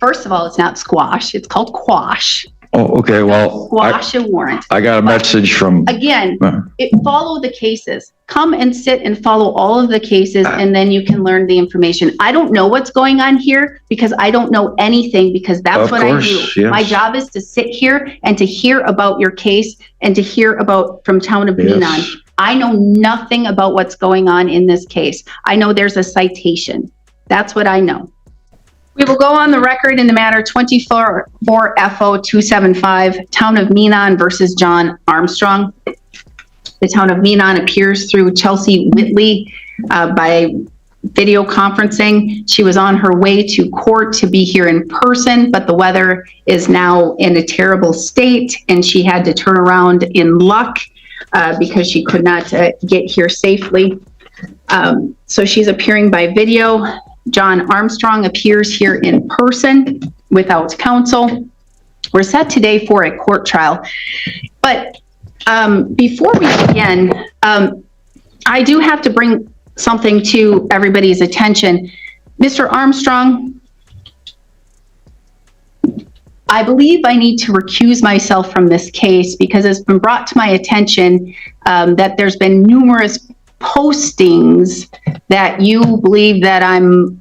First of all, it's not squash. It's called quash. Oh, okay. Well, Squash a warrant. I got a message from... Again, follow the cases. Come and sit and follow all of the cases, and then you can learn the information. I don't know what's going on here because I don't know anything, because that's what I do. Yes. My job is to sit here and to hear about your case and to hear about from Town of Menon. I know nothing about what's going on in this case. I know there's a citation. That's what I know. We will go on the record in the matter 24 FO 275, Town of Menon versus John Armstrong. The Town of Menon appears through Chelsea Whitley by video conferencing. She was on her way to court to be here in person, but the weather is now in a terrible state, and she had to turn around in luck because she could not get here safely. So she's appearing by video. John Armstrong appears here in person without counsel. We're set today for a court trial. But before we begin, I do have to bring something to everybody's attention. Mr. Armstrong, I believe I need to recuse myself from this case because it's been brought to my attention that there's been numerous postings that you believe that I'm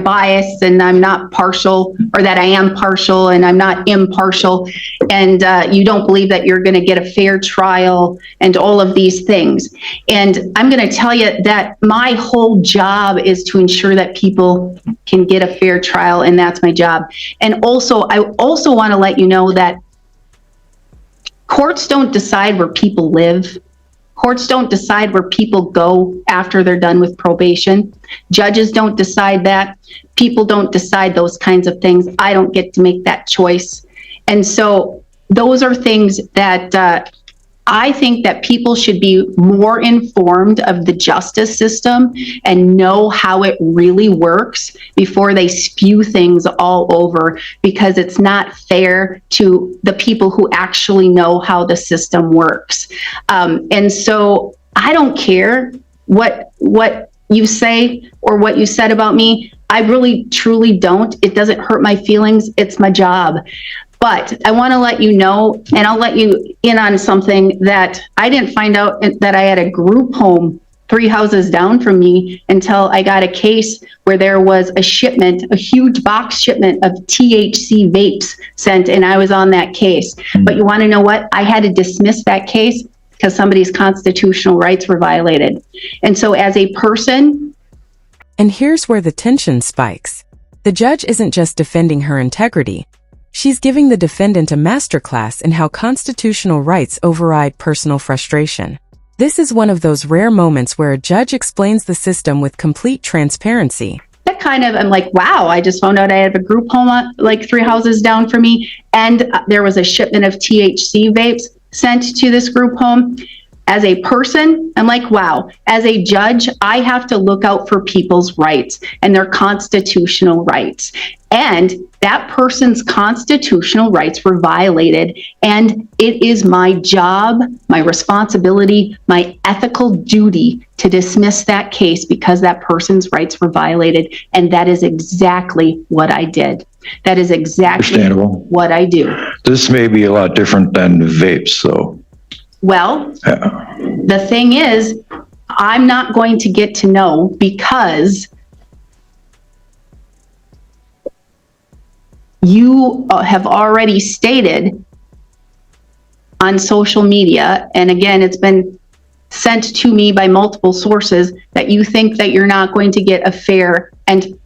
biased and I'm not partial, or that I am partial and I'm not impartial, and you don't believe that you're going to get a fair trial and all of these things. And I'm going to tell you that my whole job is to ensure that people can get a fair trial, and that's my job. And also, I also want to let you know that courts don't decide where people live. Courts don't decide where people go after they're done with probation. Judges don't decide that. People don't decide those kinds of things. I don't get to make that choice. And so those are things that I think that people should be more informed of the justice system and know how it really works before they spew things all over, because it's not fair to the people who actually know how the system works. And so I don't care what you say or what you said about me. I really, truly don't. It doesn't hurt my feelings. It's my job. But I want to let you know, and I'll let you in on something, that I didn't find out that I had a group home 3 houses down from me until I got a case where there was a shipment, a huge box shipment of THC vapes sent, and I was on that case. But you want to know what? I had to dismiss that case because somebody's constitutional rights were violated. And so as a person... And here's where the tension spikes. The judge isn't just defending her integrity. She's giving the defendant a masterclass in how constitutional rights override personal frustration. This is one of those rare moments where a judge explains the system with complete transparency. That kind of, I'm like, wow, I just found out I have a group home like 3 houses down from me, and there was a shipment of THC vapes sent to this group home. As a person, I'm like, wow. As a judge, I have to look out for people's rights and their constitutional rights. And that person's constitutional rights were violated. And it is my job, my responsibility, my ethical duty to dismiss that case because that person's rights were violated. And that is exactly what I did. That is exactly what I do. This may be a lot different than vapes, though. Well, the thing is, I'm not going to get to know, because you have already stated on social media, and again, it's been sent to me by multiple sources, that you think that you're not going to get a fair and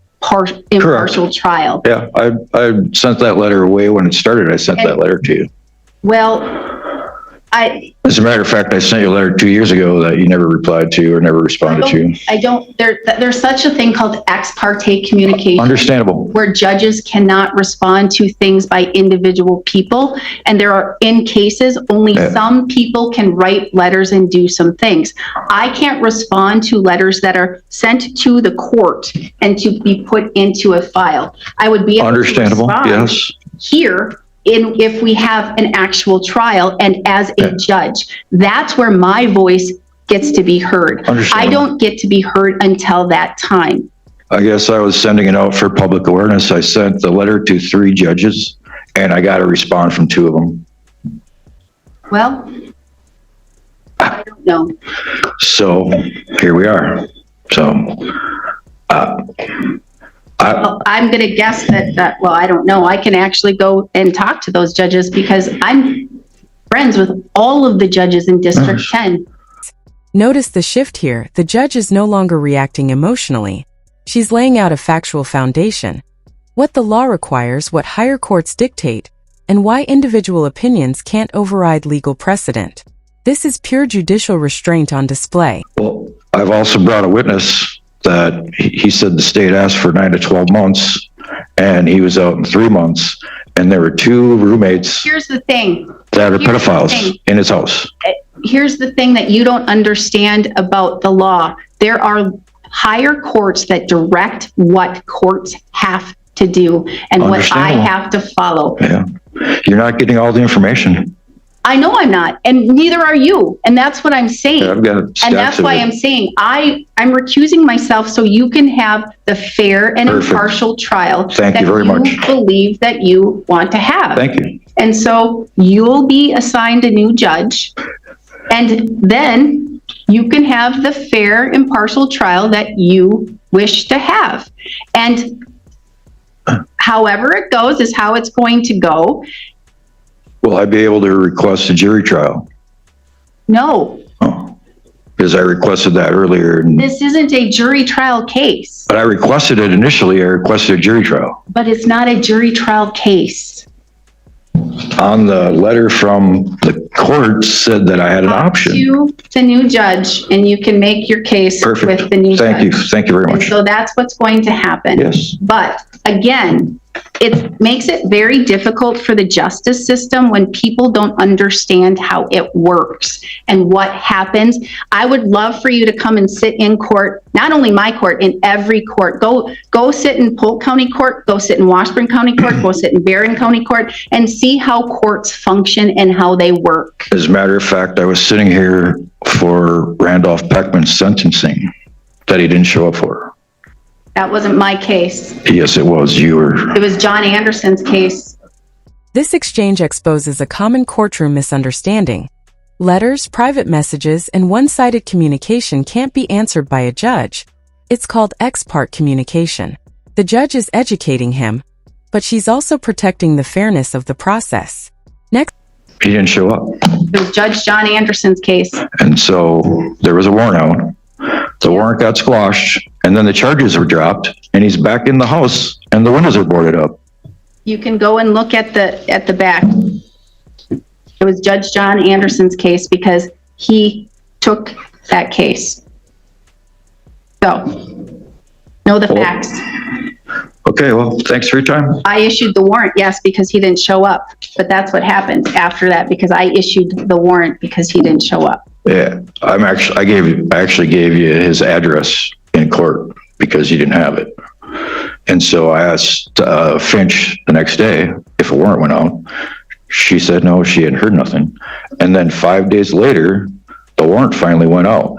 impartial trial. Yeah, I sent that letter away when it started. I sent that letter to you. Well, as a matter of fact, I sent you a letter 2 years ago that you never replied to or never responded to. There's such a thing called ex parte communication. Understandable. Where judges cannot respond to things by individual people. And there are, in cases, only some people can write letters and do some things. I can't respond to letters that are sent to the court and to be put into a file. I would be able to respond here if we have an actual trial and as a judge. That's where my voice gets to be heard. I don't get to be heard until that time. I guess I was sending it out for public awareness. I sent the letter to 3 judges, and I got a response from 2 of them. Well, I don't know. So here we are. So Well, I'm going to guess that, well, I don't know. I can actually go and talk to those judges because I'm friends with all of the judges in District 10. Notice the shift here. The judge is no longer reacting emotionally. She's laying out a factual foundation, what the law requires, what higher courts dictate, and why individual opinions can't override legal precedent. This is pure judicial restraint on display. well, I've also brought a witness that he said the state asked for 9 to 12 months, and he was out in 3 months, and there were 2 roommates Here's the thing. that are Here's the pedophiles thing. in his house. Here's the thing that you don't understand about the law. There are higher courts that direct what courts have to do and what I Understandable. have to follow. Yeah, you're not getting all the information. I know I'm not, and neither are you. And that's what I'm saying. I've got And stacks that's of why it. I'm saying I'm recusing myself so you can have the fair and Perfect. impartial trial Thank you that very much. believe that you want to have. Thank you. And so you'll be assigned a new judge, and then you can have the fair, impartial trial that you wish to have. And however it goes is how it's going to go. Will I be able to request a jury trial? No, Oh, because I requested that earlier, this isn't a jury trial case, but I requested it initially. I requested a jury trial. but it's not a jury trial case. On the letter from the court said that I had an option. To the new judge, and you can make your case with Perfect. the new judge. Thank you. Thank you very And much. so that's what's going to happen. Yes. But again, it makes it very difficult for the justice system when people don't understand how it works and what happens. I would love for you to come and sit in court, not only my court, in every court. Go sit in Polk County Court, go sit in Washburn County Court, go sit in Barron County Court, and see how courts function and how they work. As a matter of fact, I was sitting here for Randolph Peckman's sentencing that he didn't show up for. That wasn't my case. Yes, it was. You were. It was John Anderson's case. This exchange exposes a common courtroom misunderstanding. Letters, private messages, and one-sided communication can't be answered by a judge. It's called ex parte communication. The judge is educating him, but she's also protecting the fairness of the process. Next, He didn't show up. It was Judge John Anderson's case. And so there was a warrant out. The warrant got squashed, and then the charges were dropped, and he's back in the house, and the windows are boarded up. You can go and look at the back. It was Judge John Anderson's case because he took that case. So, know the facts. Okay, well, thanks for your time. I issued the warrant, yes, because he didn't show up. But that's what happened after that, because I issued the warrant because he didn't show up. Yeah, I actually gave you his address in court because you didn't have it. And so I asked Finch the next day if a warrant went out. She said no, she hadn't heard nothing. And then 5 days later, the warrant finally went out.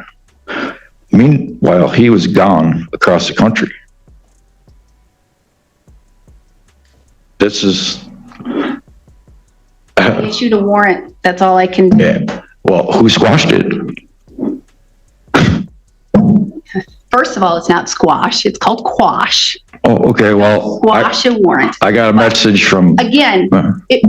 Meanwhile, he was gone across the country. This is, I issued a warrant. That's all I can do. yeah. Well, who squashed it? First of all, it's not squash. It's called quash. Oh, okay, well, Squash a warrant. I got a message from, Again,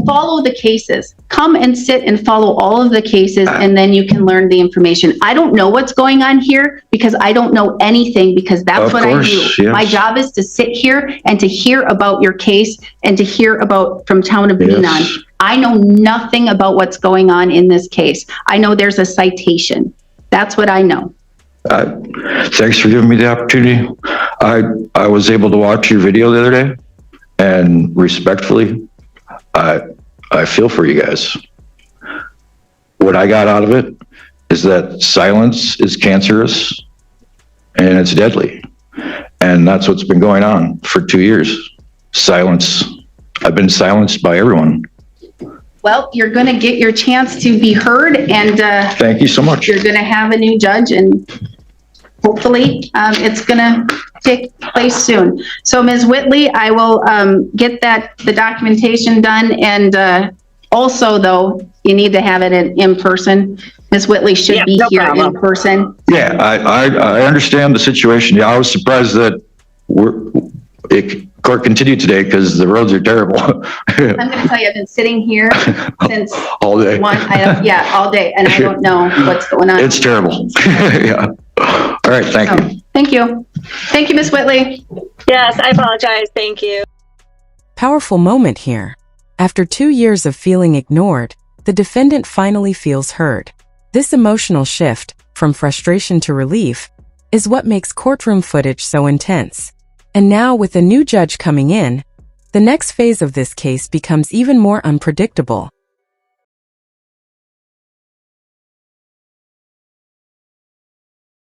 follow the cases. Come and sit and follow all of the cases, and then you can learn the information. I don't know what's going on here because I don't know anything, because that's Of what I course, do. yes. My job is to sit here and to hear about your case and to hear about from town of Beanon. Yes. I know nothing about what's going on in this case. I know there's a citation. That's what I know. thanks for giving me the opportunity. I was able to watch your video the other day, and respectfully, I feel for you guys. What I got out of it is that silence is cancerous and it's deadly. And that's what's been going on for 2 years. Silence. I've been silenced by everyone. Well, you're going to get your chance to be heard, and Thank you so much. you're going to have a new judge, and hopefully it's going to take place soon. So Ms. Whitley, I will get the documentation done, and also though, you need to have it in person. Ms. Whitley should be here in person. Yeah, I understand the situation. Yeah, I was surprised that court continued today because the roads are terrible. I'm going to tell you, I've been sitting here since all day. All day, and I don't know what's going on. It's terrible. Yeah. All right, thank you. Thank you. Thank you, Ms. Whitley. Yes, I apologize. Thank you. Powerful moment here. After 2 years of feeling ignored, the defendant finally feels heard. This emotional shift, from frustration to relief, is what makes courtroom footage so intense. And now, with a new judge coming in, the next phase of this case becomes even more unpredictable.